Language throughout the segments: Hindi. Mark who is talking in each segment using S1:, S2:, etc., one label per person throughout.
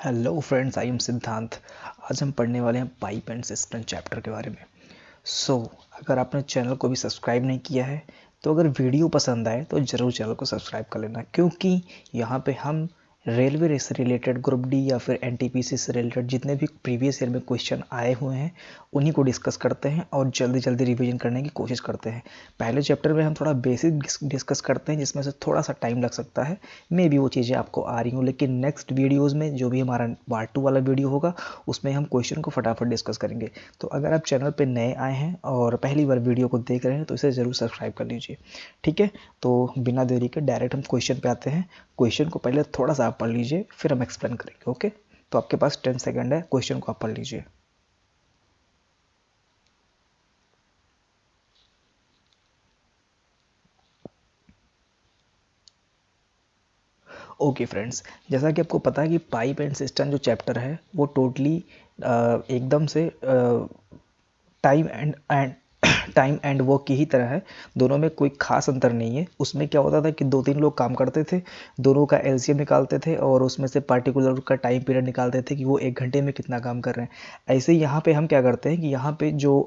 S1: हेलो फ्रेंड्स, आई एम सिद्धांत। आज हम पढ़ने वाले हैं पाइप एंड सिस्टम चैप्टर के बारे में। अगर आपने चैनल को भी सब्सक्राइब नहीं किया है तो अगर वीडियो पसंद आए तो ज़रूर चैनल को सब्सक्राइब कर लेना, क्योंकि यहाँ पे हम रेलवे से रिलेटेड ग्रुप डी या फिर एनटीपीसी से रिलेटेड जितने भी प्रीवियस ईयर में क्वेश्चन आए हुए हैं उन्हीं को डिस्कस करते हैं और जल्दी जल्दी रिवीजन करने की कोशिश करते हैं। पहले चैप्टर में हम थोड़ा बेसिक डिस्कस करते हैं जिसमें से थोड़ा सा टाइम लग सकता है, मे भी वो चीज़ें आपको आ रही हूँ, लेकिन नेक्स्ट वीडियोज़ में जो भी हमारा पार्ट 2 वाला वीडियो होगा उसमें हम क्वेश्चन को फटाफट डिस्कस करेंगे। तो अगर आप चैनल पर नए आए हैं और पहली बार वीडियो को देख रहे हैं तो इसे ज़रूर सब्सक्राइब कर लीजिए, ठीक है। तो बिना देरी के डायरेक्ट हम क्वेश्चन पे आते हैं। क्वेश्चन को पहले थोड़ा सा आप पढ़ लीजिए, फिर हम एक्सप्लेन करेंगे। ओके, तो आपके पास 10 सेकंड है, क्वेश्चन को आप पढ़ लीजिए। ओके फ्रेंड्स, जैसा कि आपको पता है कि पाइप एंड सिस्टम जो चैप्टर है वो टोटली एकदम से टाइम टाइम एंड वर्क की ही तरह है। दोनों में कोई खास अंतर नहीं है। उसमें क्या होता था कि 2-3 लोग काम करते थे, दोनों का एलसीएम निकालते थे और उसमें से पार्टिकुलर का टाइम पीरियड निकालते थे कि वो 1 घंटे में कितना काम कर रहे हैं। ऐसे ही यहाँ पे हम क्या करते हैं कि यहाँ पे जो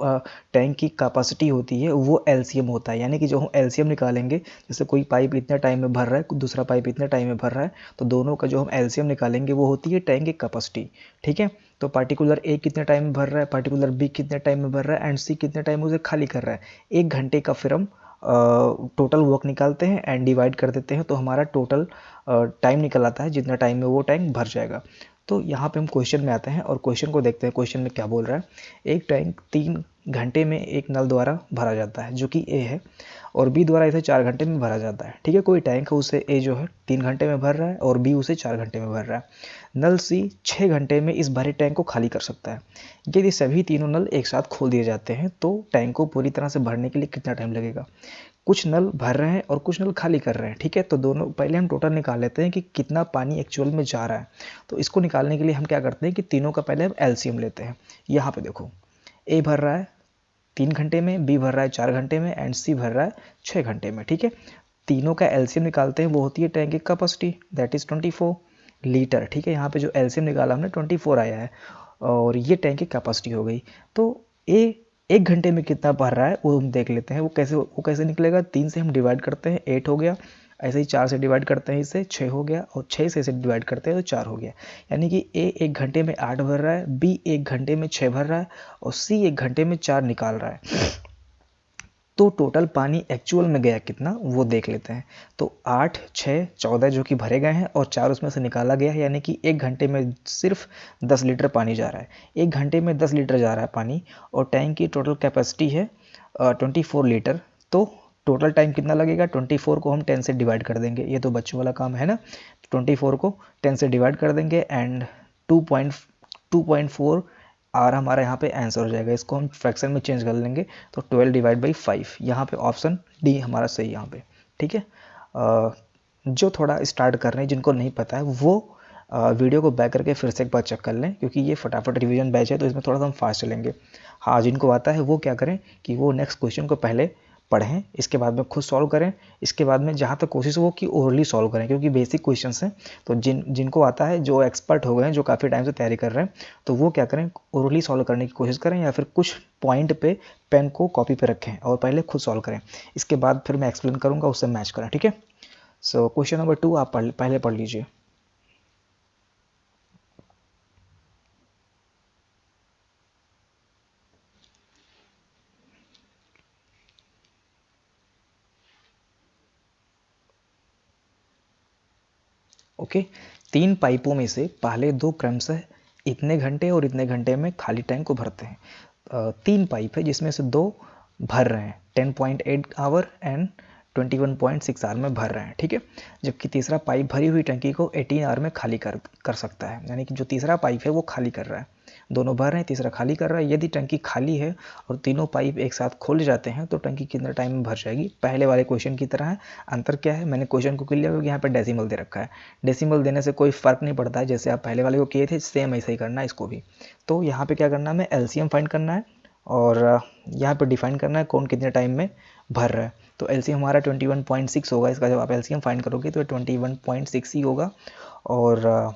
S1: टैंक की कैपेसिटी होती है वो एलसीएम होता है, यानी कि जो हम एलसीएम निकालेंगे, जैसे कोई पाइप इतने टाइम में भर रहा है, दूसरा पाइप इतने टाइम में भर रहा है, तो दोनों का जो हम एलसीएम निकालेंगे वो होती है टैंक की कैपेसिटी, ठीक है। तो पार्टिकुलर ए कितने टाइम में भर रहा है, पार्टिकुलर बी कितने टाइम में भर रहा है एंड सी कितने टाइम में उसे खाली कर रहा है। 1 घंटे का फिर हम टोटल वर्क निकालते हैं एंड डिवाइड कर देते हैं, तो हमारा टोटल टाइम निकल आता है जितना टाइम में वो टैंक भर जाएगा। तो यहाँ पे हम क्वेश्चन में आते हैं और क्वेश्चन को देखते हैं। क्वेश्चन में क्या बोल रहा है, एक टैंक 3 घंटे में एक नल द्वारा भरा जाता है जो कि ए है, और बी द्वारा इसे 4 घंटे में भरा जाता है, ठीक है। कोई टैंक है, उसे ए जो है 3 घंटे में भर रहा है और बी उसे 4 घंटे में भर रहा है। नल सी 6 घंटे में इस भरे टैंक को खाली कर सकता है। यदि सभी तीनों नल एक साथ खोल दिए जाते हैं तो टैंक को पूरी तरह से भरने के लिए कितना टाइम लगेगा। कुछ नल भर रहे हैं और कुछ नल खाली कर रहे हैं, ठीक है। तो दोनों पहले हम टोटल निकाल लेते हैं कि कितना पानी एक्चुअल में जा रहा है। तो इसको निकालने के लिए हम क्या करते हैं कि तीनों का पहले हम एलसीएम लेते हैं। यहाँ पे देखो, ए भर रहा है 3 घंटे में, बी भर रहा है 4 घंटे में एंड सी भर रहा है 6 घंटे में, ठीक है। तीनों का एलसीएम निकालते हैं, वो होती है टैंक की कैपेसिटी, दैट इज 24 लीटर, ठीक है। यहाँ पे जो एलसीएम निकाला हमने 24 आया है और ये टैंक की कैपेसिटी हो गई। तो ए 1 घंटे में कितना भर रहा है वो हम देख लेते हैं। वो कैसे निकलेगा, 3 से हम डिवाइड करते हैं 8 हो गया, ऐसे ही 4 से डिवाइड करते हैं इससे 6 हो गया, और 6 से इसे डिवाइड करते हैं तो 4 हो गया। यानी कि ए 1 घंटे में 8 भर रहा है, बी 1 घंटे में 6 भर रहा है और सी 1 घंटे में 4 निकाल रहा है। तो टोटल पानी एक्चुअल में गया कितना वो देख लेते हैं। तो 8, 6, 14 जो कि भरे गए हैं और 4 उसमें से निकाला गया है, यानी कि 1 घंटे में सिर्फ 10 लीटर पानी जा रहा है। 1 घंटे में 10 लीटर जा रहा है पानी और टैंक की टोटल कैपेसिटी है 24 लीटर। तो टोटल टाइम कितना लगेगा, 24 को हम 10 से डिवाइड कर देंगे, ये तो बच्चों वाला काम है ना। 24 को 10 से डिवाइड कर देंगे एंड 2.4 आर हमारा यहाँ पे आंसर हो जाएगा। इसको हम फ्रैक्शन में चेंज कर लेंगे तो 12/5। यहाँ पे ऑप्शन डी हमारा सही यहाँ पे, ठीक है। जो थोड़ा स्टार्ट कर रहे हैं, जिनको नहीं पता है, वो वीडियो को बैक करके फिर से एक बार चेक कर लें, क्योंकि ये फटाफट रिवीजन बैच है तो इसमें थोड़ा सा हम फास्ट चलेंगे। हाँ, जिनको आता है वो क्या करें कि वो नेक्स्ट क्वेश्चन को पहले पढ़ें, इसके बाद में खुद सॉल्व करें, इसके बाद में जहाँ तक कोशिश हो कि ओरली सॉल्व करें, क्योंकि बेसिक क्वेश्चंस हैं। तो जिनको आता है, जो एक्सपर्ट हो गए हैं, जो काफ़ी टाइम से तैयारी कर रहे हैं, तो वो क्या करें, ओरली सॉल्व करने की कोशिश करें या फिर कुछ पॉइंट पे पेन को कॉपी पे रखें और पहले खुद सॉल्व करें। इसके बाद फिर मैं एक्सप्लेन करूँगा, उससे मैच करें, ठीक है। सो क्वेश्चन नंबर 2 आप पहले पढ़ लीजिए। ओके, 3 पाइपों में से पहले 2 क्रमशः इतने घंटे और इतने घंटे में खाली टैंक को भरते हैं। 3 पाइप है जिसमें से 2 भर रहे हैं, 10.8 आवर एंड 21.6 आवर में भर रहे हैं, ठीक है। जबकि तीसरा पाइप भरी हुई टंकी को 18 आवर में खाली कर सकता है, यानी कि जो तीसरा पाइप है वो खाली कर रहा है। दोनों भर रहे हैं, तीसरा खाली कर रहा है। यदि टंकी खाली है और तीनों पाइप एक साथ खोल जाते हैं तो टंकी कितने टाइम में भर जाएगी, पहले वाले क्वेश्चन की तरह है। अंतर क्या है, मैंने क्वेश्चन को क्लियर करके यहाँ पर डेसिमल दे रखा है। डेसिमल देने से कोई फर्क नहीं पड़ता है, जैसे आप पहले वाले को किए थे सेम ऐसे ही करना है इसको भी। तो यहाँ पे क्या करना है, हमें एलसीएम फाइंड करना है और यहाँ पे डिफाइन करना है कौन कितने टाइम में भर रहा है। तो एलसीएम हमारा 21.6 होगा इसका, जब आप एलसीएम फाइंड करोगे तो 21.6 ही होगा। और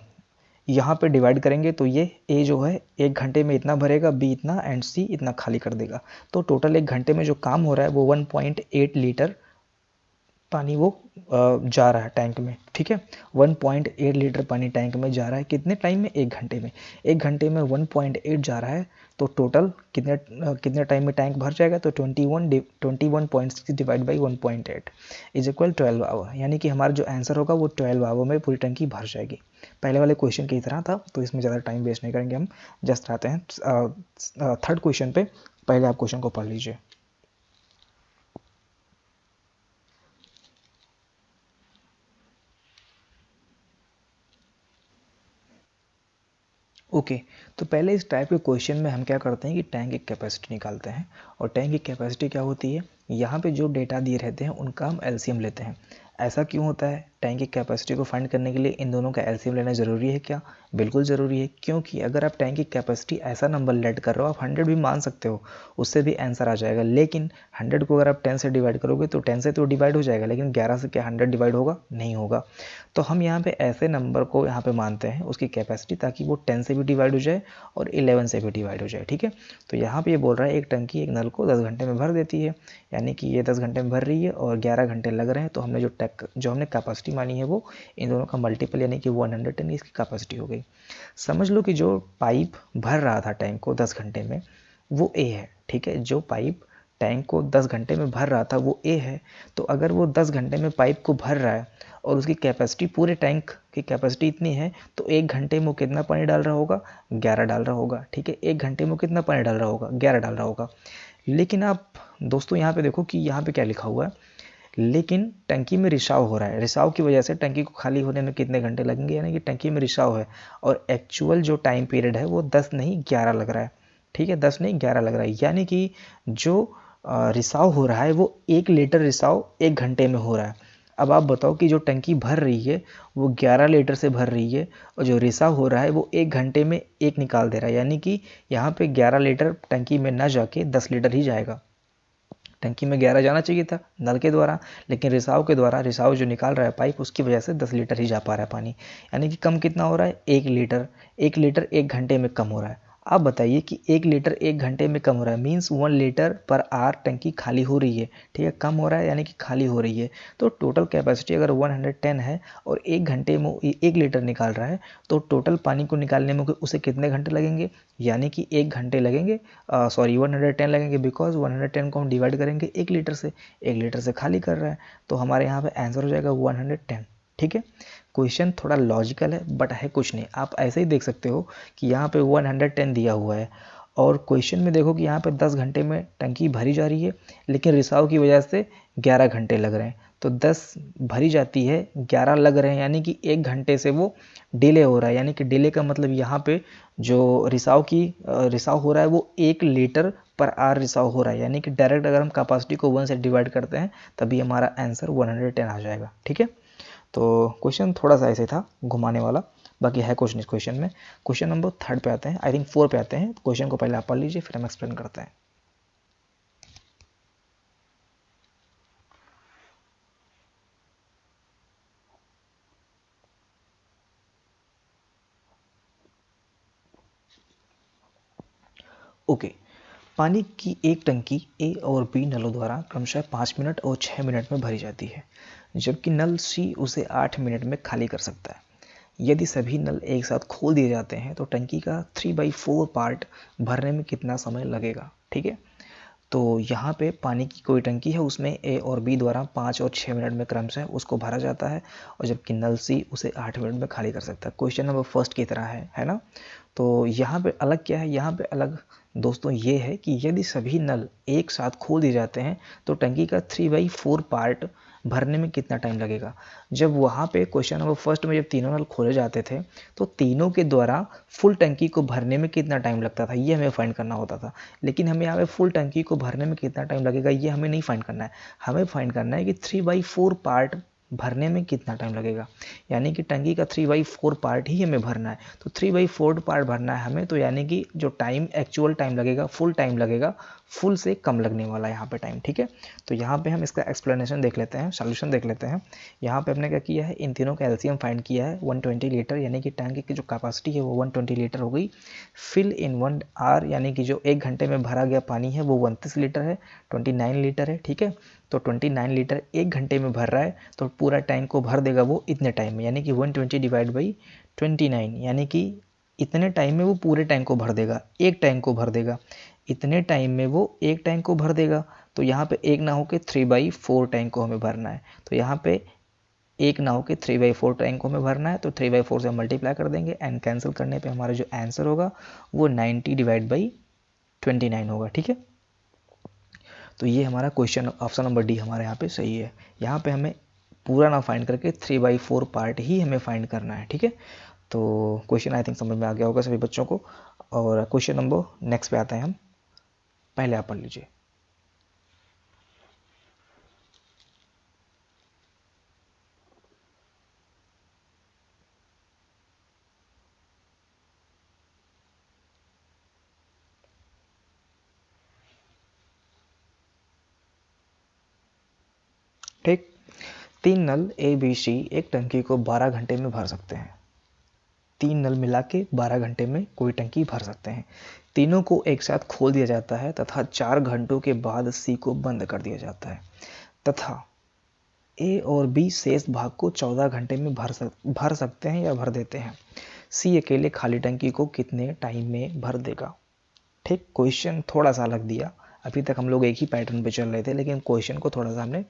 S1: यहाँ पे डिवाइड करेंगे तो ये ए जो है 1 घंटे में इतना भरेगा, बी इतना एंड सी इतना खाली कर देगा। तो टोटल 1 घंटे में जो काम हो रहा है वो 1.8 लीटर पानी वो जा रहा है टैंक में, ठीक है। 1.8 लीटर पानी टैंक में जा रहा है, कितने टाइम में? 1 घंटे में। 1 घंटे में 1.8 जा रहा है, तो टोटल कितने टाइम में टैंक भर जाएगा? तो 21.6 divide by 1.8 is equal 12 hour, यानी कि हमारा जो आंसर होगा वो 12 आवर में पूरी टंकी भर जाएगी। पहले वाले क्वेश्चन की तरह था, तो इसमें ज़्यादा टाइम वेस्ट नहीं करेंगे हम, जस्ट आते हैं थर्ड क्वेश्चन पे। पहले आप क्वेश्चन को पढ़ लीजिए। ओके तो पहले इस टाइप के क्वेश्चन में हम क्या करते हैं कि टैंक की कैपेसिटी निकालते हैं। और टैंक की कैपेसिटी क्या होती है? यहाँ पे जो डेटा दिए रहते हैं उनका हम एलसीएम लेते हैं। ऐसा क्यों होता है? टैंक की कैपेसिटी को फाइंड करने के लिए इन दोनों का एलसीएम लेना ज़रूरी है क्या? बिल्कुल ज़रूरी है, क्योंकि अगर आप टैंक की कैपेसिटी ऐसा नंबर लेट कर रहे हो, आप 100 भी मान सकते हो, उससे भी आंसर आ जाएगा। लेकिन 100 को अगर आप 10 से डिवाइड करोगे तो 10 से तो डिवाइड हो जाएगा, लेकिन 11 से क्या 100 डिवाइड होगा? नहीं होगा। तो हम यहाँ पे ऐसे नंबर को यहाँ पे मानते हैं उसकी कैपेसिटी, ताकि वो 10 से भी डिवाइड हो जाए और 11 से भी डिवाइड हो जाए, ठीक है। तो यहाँ पे ये बोल रहा है एक टंकी एक नल को 10 घंटे में भर देती है, यानी कि ये 10 घंटे में भर रही है और 11 घंटे लग रहे हैं। तो हमने जो हमने कैपेसिटी मानी है वो इन दोनों का मल्टीपल, यानी कि 110 इसकी कैपेसिटी हो गई। समझ लो कि जो पाइप भर रहा था टैंक को 10 घंटे में वो ए है, ठीक है। जो पाइप टैंक को 10 घंटे में भर रहा था वो ए है। तो अगर वो 10 घंटे में पाइप को भर रहा है और उसकी कैपेसिटी, पूरे टैंक की कैपेसिटी इतनी है, तो 1 घंटे में वो कितना पानी डाल रहा होगा? 11 डाल रहा होगा, ठीक है। 1 घंटे में कितना पानी डाल रहा होगा? 11 डाल रहा होगा। लेकिन आप दोस्तों यहाँ पे देखो कि यहाँ पे क्या लिखा हुआ है, लेकिन टंकी में रिसाव हो रहा है। रिसाव की वजह से टंकी को खाली होने में कितने घंटे लगेंगे? यानी कि टंकी में रिसाव है और एक्चुअल जो टाइम पीरियड है वो 10 नहीं 11 लग रहा है, ठीक है। 10 नहीं 11 लग रहा है, यानी कि जो रिसाव हो रहा है वो 1 लीटर रिसाव 1 घंटे में हो रहा है। अब आप बताओ कि जो टंकी भर रही है वो 11 लीटर से भर रही है और जो रिसाव हो रहा है वो 1 घंटे में 1 निकाल दे रहा है, यानी कि यहाँ पे 11 लीटर टंकी में ना जाके 10 लीटर ही जाएगा। टंकी में 11 जाना चाहिए था नल के द्वारा, लेकिन रिसाव के द्वारा, रिसाव जो निकाल रहा है पाइप, उसकी वजह से 10 लीटर ही जा पा रहा है पानी, यानी कि कम कितना हो रहा है? 1 लीटर। 1 लीटर 1 घंटे में कम हो रहा है। आप बताइए कि 1 लीटर 1 घंटे में कम हो रहा है, मीन्स 1 लीटर पर आवर टंकी खाली हो रही है, ठीक है। कम हो रहा है यानी कि खाली हो रही है। तो टोटल कैपेसिटी अगर 110 है और 1 घंटे में 1 लीटर निकाल रहा है, तो टोटल पानी को निकालने में उसे कितने घंटे लगेंगे? यानी कि 1 घंटे लगेंगे, सॉरी 110 लगेंगे, बिकॉज 110 को हम डिवाइड करेंगे 1 लीटर से। 1 लीटर से खाली कर रहा है, तो हमारे यहाँ पे आंसर हो जाएगा 110, ठीक है। क्वेश्चन थोड़ा लॉजिकल है बट है कुछ नहीं, आप ऐसे ही देख सकते हो कि यहाँ पे 110 दिया हुआ है और क्वेश्चन में देखो कि यहाँ पे 10 घंटे में टंकी भरी जा रही है, लेकिन रिसाव की वजह से 11 घंटे लग रहे हैं। तो 10 भरी जाती है, 11 लग रहे हैं, यानी कि 1 घंटे से वो डिले हो रहा है। यानी कि डिले का मतलब यहाँ पे जो रिसाव हो रहा है वो 1 लीटर पर आवर रिसाव हो रहा है, यानी कि डायरेक्ट अगर हम कैपेसिटी को 1 से डिवाइड करते हैं तभी हमारा आंसर 110 आ जाएगा, ठीक है। तो क्वेश्चन थोड़ा सा ऐसे था घुमाने वाला, बाकी है कुछ नहीं क्वेश्चन में। क्वेश्चन नंबर 3 पे आते हैं, आई थिंक 4 पे आते हैं। क्वेश्चन को पहले आप पढ़ लीजिए फिर हम एक्सप्लेन करते हैं। ओके पानी की एक टंकी ए और बी नलों द्वारा क्रमशः 5 मिनट और 6 मिनट में भरी जाती है, जबकि नल सी उसे 8 मिनट में खाली कर सकता है। यदि सभी नल एक साथ खोल दिए जाते हैं तो टंकी का 3/4 पार्ट भरने में कितना समय लगेगा, ठीक है। तो यहाँ पे पानी की कोई टंकी है, उसमें ए और बी द्वारा 5 और 6 मिनट में क्रमशः उसको भरा जाता है, और जबकि नल सी उसे 8 मिनट में खाली कर सकता है। क्वेश्चन नंबर फर्स्ट की तरह है ना। तो यहाँ पे अलग क्या है? यहाँ पे अलग दोस्तों ये है कि यदि सभी नल एक साथ खोल दिए जाते हैं तो टंकी का 3/4 पार्ट भरने में कितना टाइम लगेगा। जब वहाँ पे क्वेश्चन नंबर फर्स्ट में जब तीनों नल खोले जाते थे तो तीनों के द्वारा फुल टंकी को भरने में कितना टाइम लगता था, ये हमें फाइंड करना होता था। लेकिन हमें यहाँ पे फुल टंकी को भरने में कितना टाइम लगेगा ये हमें नहीं फाइंड करना है, हमें फाइंड करना है कि 3/4 पार्ट भरने में कितना टाइम लगेगा, यानी कि टंकी का 3/4 पार्ट ही हमें भरना है। तो 3/4 पार्ट भरना है हमें, तो यानी कि जो टाइम एक्चुअल टाइम लगेगा, फुल टाइम लगेगा, फुल से कम लगने वाला है यहाँ पे टाइम। ठीक है, तो यहाँ पे हम इसका एक्सप्लेनेशन देख लेते हैं, सॉल्यूशन देख लेते हैं। यहाँ पे हमने क्या किया है, इन तीनों का एलसीएम फाइंड किया है 120 लीटर, यानी कि टैंक की जो कैपेसिटी है वो 120 लीटर हो गई। फिल इन 1 आवर, यानी कि जो 1 घंटे में भरा गया पानी है वो 29 लीटर है, 29 लीटर है। ठीक है, तो 29 लीटर 1 घंटे में भर रहा है, तो पूरा टैंक को भर देगा वो इतने टाइम में, यानी कि 120 डिवाइड बाई 29, यानी कि इतने टाइम में वो पूरे टैंक को भर देगा, एक टैंक को भर देगा, इतने टाइम में वो एक टैंक को भर देगा। तो यहाँ पे एक ना होकर 3/4 टैंक को हमें भरना है, तो यहाँ पे एक ना होकर 3/4 टैंक को हमें भरना है, तो 3/4 से मल्टीप्लाई कर देंगे एंड कैंसिल करने पे हमारा जो आंसर होगा वो 90 डिवाइड बाई 29 होगा। ठीक है, तो ये हमारा क्वेश्चन ऑप्शन नंबर डी हमारे यहाँ पे सही है। यहाँ पे हमें पूरा ना फाइंड करके 3/4 पार्ट ही हमें फाइंड करना है। ठीक है, तो क्वेश्चन आई थिंक समझ में आ गया होगा सभी बच्चों को। और क्वेश्चन नंबर नेक्स्ट पे आते हैं हम, पहले आप पढ़ लीजिए। ठीक, 3 नल ए बी सी एक टंकी को 12 घंटे में भर सकते हैं। 3 नल मिला के 12 घंटे में कोई टंकी भर सकते हैं। तीनों को एक साथ खोल दिया जाता है तथा 4 घंटों के बाद सी को बंद कर दिया जाता है, तथा ए और बी शेष भाग को 14 घंटे में भर सकते हैं या भर देते हैं। सी अकेले खाली टंकी को कितने टाइम में भर देगा। ठीक, क्वेश्चन थोड़ा सा अलग दिया, अभी तक हम लोग एक ही पैटर्न पे चल रहे थे, लेकिन क्वेश्चन को थोड़ा सा हमने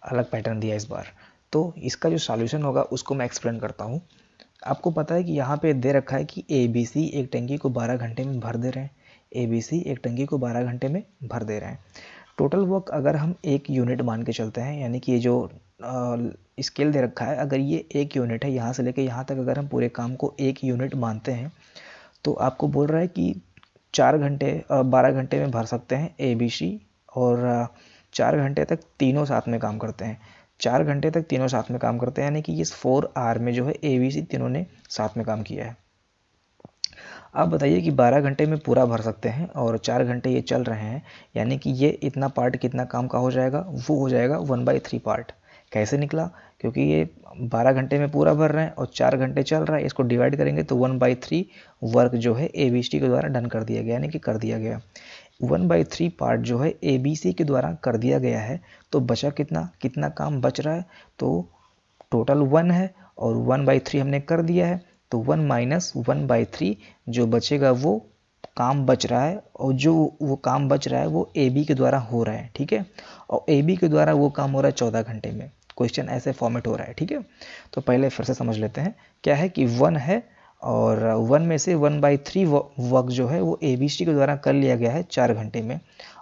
S1: अलग पैटर्न दिया इस बार। तो इसका जो सॉल्यूशन होगा उसको मैं एक्सप्लेन करता हूँ। आपको पता है कि यहाँ पे दे रखा है कि ए बी सी एक टंकी को 12 घंटे में भर दे रहे हैं, ए बी सी एक टंकी को 12 घंटे में भर दे रहे हैं। टोटल वर्क अगर हम 1 यूनिट मान के चलते हैं, यानी कि ये जो स्केल दे रखा है, अगर ये 1 यूनिट है, यहाँ से लेके यहाँ तक अगर हम पूरे काम को 1 यूनिट मानते हैं, तो आपको बोल रहा है कि 4 घंटे 12 घंटे में भर सकते हैं ए बी सी, और 4 घंटे तक तीनों साथ में काम करते हैं। 4 घंटे तक तीनों साथ में काम करते हैं, यानी कि इस 4 आवर में जो है ए बी सी तीनों ने साथ में काम किया है। आप बताइए कि 12 घंटे में पूरा भर सकते हैं और 4 घंटे ये चल रहे हैं, यानी कि ये इतना पार्ट कितना काम का हो जाएगा, वो हो जाएगा 1/3 पार्ट। कैसे निकला, क्योंकि ये 12 घंटे में पूरा भर रहे हैं और 4 घंटे चल रहा है, इसको डिवाइड करेंगे तो 1/3 वर्क जो है ए बी सी के द्वारा डन कर दिया गया, यानी कि कर दिया गया। 1/3 पार्ट जो है ए बी सी के द्वारा कर दिया गया है, तो बचा कितना, कितना काम बच रहा है, तो टोटल 1 है और 1/3 हमने कर दिया है, तो 1 माइनस 1/3 जो बचेगा वो काम बच रहा है, और जो वो काम बच रहा है वो ए बी के द्वारा हो रहा है। ठीक है, और ए बी के द्वारा वो काम हो रहा है 14 घंटे में। क्वेश्चन ऐसे फॉर्मेट हो रहा है। ठीक है, तो पहले फिर से समझ लेते हैं। क्या है कि 1 है और 1 में से 1/3 वर्क जो है वो ए बी सी के द्वारा कर लिया गया है 4 घंटे में,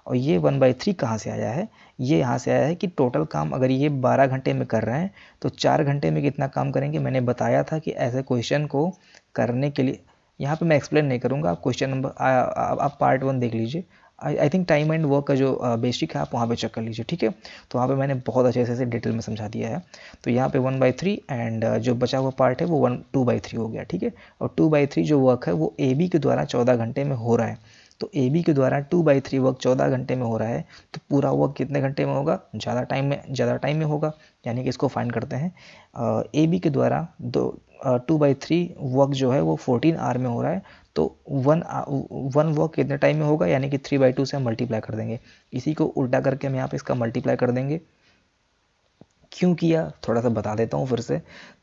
S1: और ये 1/3 कहाँ से आया है, ये यहाँ से आया है कि टोटल काम अगर ये 12 घंटे में कर रहे हैं तो 4 घंटे में कितना काम करेंगे। मैंने बताया था कि ऐसे क्वेश्चन को करने के लिए, यहाँ पे मैं एक्सप्लेन नहीं करूँगा, आप क्वेश्चन नंबर आप पार्ट 1 देख लीजिए। I think time and work का जो बेसिक है आप वहाँ पे चेक कर लीजिए। ठीक है, तो वहाँ पे मैंने बहुत अच्छे से डिटेल में समझा दिया है। तो यहाँ पे 1/3 एंड जो बचा हुआ पार्ट है वो 2/3 हो गया। ठीक है, और 2/3 जो वर्क है वो ए बी के द्वारा 14 घंटे में हो रहा है, तो ए बी के द्वारा 2/3 वर्क 14 घंटे में हो रहा है, तो पूरा वर्क कितने घंटे में होगा, ज़्यादा टाइम में होगा, यानी कि इसको फाइंड करते हैं। ए बी के द्वारा 2/3 वर्क जो है वो 14 आवर में हो रहा है, तो 1 वर्क कितने टाइम में होगा, यानी कि 3/2 से हम मल्टीप्लाई कर देंगे। इसी को उल्टा करके हम यहाँ पे इसका मल्टीप्लाई कर देंगे। क्यों किया थोड़ा सा बता देता हूँ फिर से,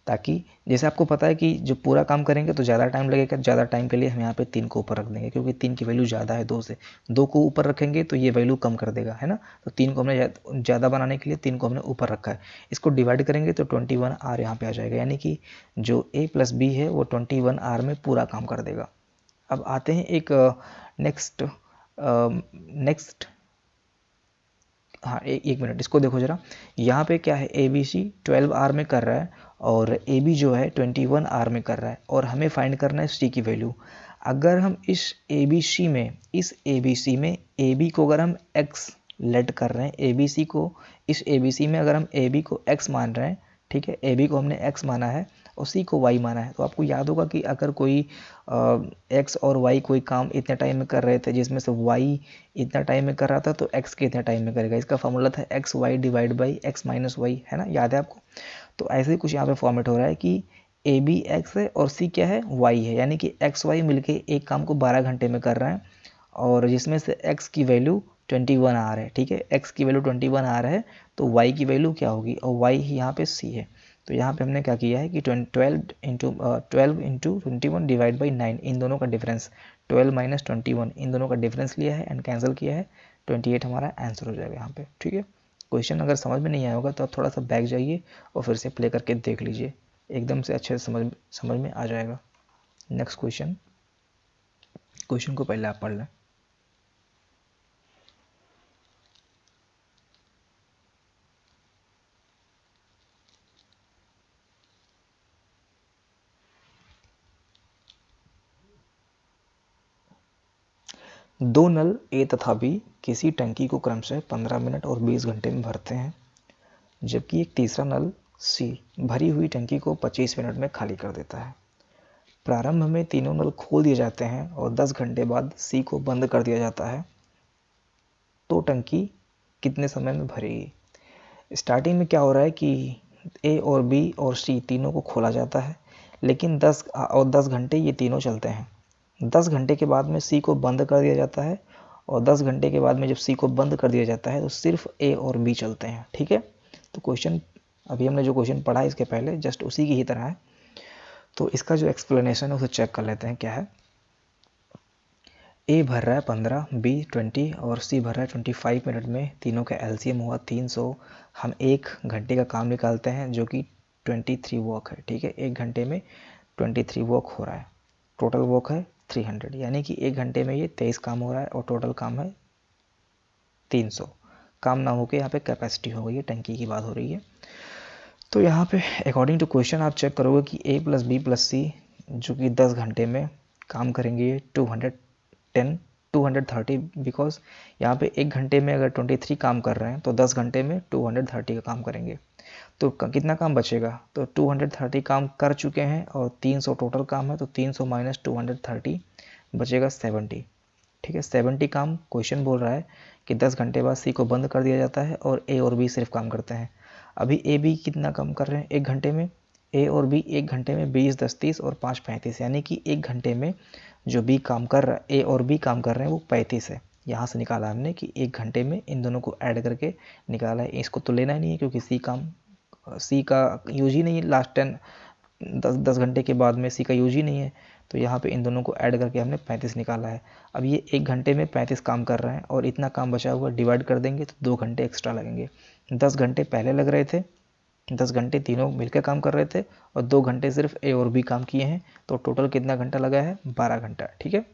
S1: ताकि जैसे आपको पता है कि जो पूरा काम करेंगे तो ज़्यादा टाइम लगेगा, ज़्यादा टाइम के लिए हम यहाँ पे 3 को ऊपर रख देंगे, क्योंकि 3 की वैल्यू ज़्यादा है 2 से। 2 को ऊपर रखेंगे तो ये वैल्यू कम कर देगा, है ना। तो 3 को हमने ज़्यादा बनाने के लिए 3 को हमने ऊपर रखा है। इसको डिवाइड करेंगे तो 21 आवर यहाँ पे आ जाएगा, यानी कि जो ए प्लस बी है वो 21 आवर में पूरा काम कर देगा। अब आते हैं एक नेक्स्ट हाँ, एक मिनट, इसको देखो जरा। यहाँ पे क्या है, ए बी सी 12 आवर में कर रहा है और ए बी जो है 21 आवर में कर रहा है, और हमें फाइंड करना है सी की वैल्यू। अगर हम इस ए बी सी में ए बी को अगर हम एक्स लेट कर रहे हैं, ए बी सी को इस ए बी सी में अगर हम ए बी को एक्स मान रहे हैं, ठीक है। ए बी को हमने x माना है और सी को y माना है। तो आपको याद होगा कि अगर कोई x और y कोई काम इतने टाइम में कर रहे थे जिसमें से y इतना टाइम में कर रहा था तो x कितने टाइम में करेगा। इसका फॉर्मूला था x y divide by x minus y, है ना, याद है आपको। तो ऐसे ही कुछ यहाँ पे फॉर्मेट हो रहा है कि ए बी एक्स है और सी क्या है, वाई है, यानी कि एक्स वाई मिलके एक काम को 12 घंटे में कर रहे हैं और जिसमें से x की वैल्यू 21 आ रहा है। ठीक है, x की वैल्यू 21 आ रहा है तो y की वैल्यू क्या होगी, और y यहाँ पे c है। तो यहाँ पे हमने क्या किया है कि 12 इंटू 21 डिवाइड बाई 9, इन दोनों का डिफरेंस 12 माइनस 21, इन दोनों का डिफरेंस लिया है एंड कैंसिल किया है, 28 हमारा आंसर हो जाएगा यहाँ पे। ठीक है, क्वेश्चन अगर समझ में नहीं आया होगा तो आप थोड़ा सा बैक जाइए और फिर से प्ले करके देख लीजिए, एकदम से अच्छे से समझ में आ जाएगा। नेक्स्ट क्वेश्चन को पहले आप पढ़ लें। दो नल ए तथा बी किसी टंकी को क्रमशः 15 मिनट और 20 घंटे में भरते हैं, जबकि एक तीसरा नल सी भरी हुई टंकी को 25 मिनट में खाली कर देता है। प्रारंभ में तीनों नल खोल दिए जाते हैं और 10 घंटे बाद सी को बंद कर दिया जाता है, तो टंकी कितने समय में भरेगी। स्टार्टिंग में क्या हो रहा है कि ए और बी और सी तीनों को खोला जाता है, लेकिन 10 घंटे ये तीनों चलते हैं। 10 घंटे के बाद में सी को बंद कर दिया जाता है और 10 घंटे के बाद में जब सी को बंद कर दिया जाता है तो सिर्फ ए और बी चलते हैं। ठीक है, तो क्वेश्चन अभी हमने जो क्वेश्चन पढ़ा इसके पहले जस्ट उसी की ही तरह है। तो इसका जो एक्सप्लेनेशन है उसे चेक कर लेते हैं क्या है। ए भर रहा है 15, बी 20 और सी भर रहा है 25 मिनट में। तीनों का एलसीएम हुआ 300। हम एक घंटे का काम निकालते हैं जो कि 23 वॉक है। ठीक है, एक घंटे में 23 वॉक हो रहा है, टोटल वॉक है 300, यानी कि एक घंटे में ये 23 काम हो रहा है और टोटल काम है 300। काम ना होकर यहाँ पे कैपेसिटी हो गई है, टंकी की बात हो रही है। तो यहाँ पे अकॉर्डिंग टू क्वेश्चन आप चेक करोगे कि ए प्लस बी प्लस सी जो कि 10 घंटे में काम करेंगे 230, बिकॉज यहाँ पे एक घंटे में अगर 23 काम कर रहे हैं तो 10 घंटे में 230 का काम करेंगे, तो कितना काम बचेगा। तो 230 काम कर चुके हैं और 300 टोटल काम है, तो 300 माइनस 230 बचेगा 70। ठीक है, 70 काम क्वेश्चन बोल रहा है कि 10 घंटे बाद सी को बंद कर दिया जाता है और ए और बी सिर्फ काम करते हैं। अभी ए बी कितना काम कर रहे हैं एक घंटे में, ए और बी एक घंटे में 20, 10, 30 और 5, 35, यानी कि एक घंटे में जो बी काम कर रहा है, ए और बी काम कर रहे हैं वो 35 है। यहाँ से निकाला हमने कि एक घंटे में इन दोनों को ऐड करके निकाला है। इसको तो लेना ही नहीं है क्योंकि सी का यूज ही नहीं है, लास्ट 10 घंटे के बाद में सी का यूज ही नहीं है। तो यहाँ पे इन दोनों को ऐड करके हमने 35 निकाला है। अब ये एक घंटे में 35 काम कर रहे हैं और इतना काम बचा हुआ डिवाइड कर देंगे तो 2 घंटे एक्स्ट्रा लगेंगे। 10 घंटे पहले लग रहे थे, 10 घंटे तीनों मिलकर काम कर रहे थे और 2 घंटे सिर्फ ए और बी काम किए हैं, तो टोटल कितना घंटा लगा है 12 घंटा। ठीक है।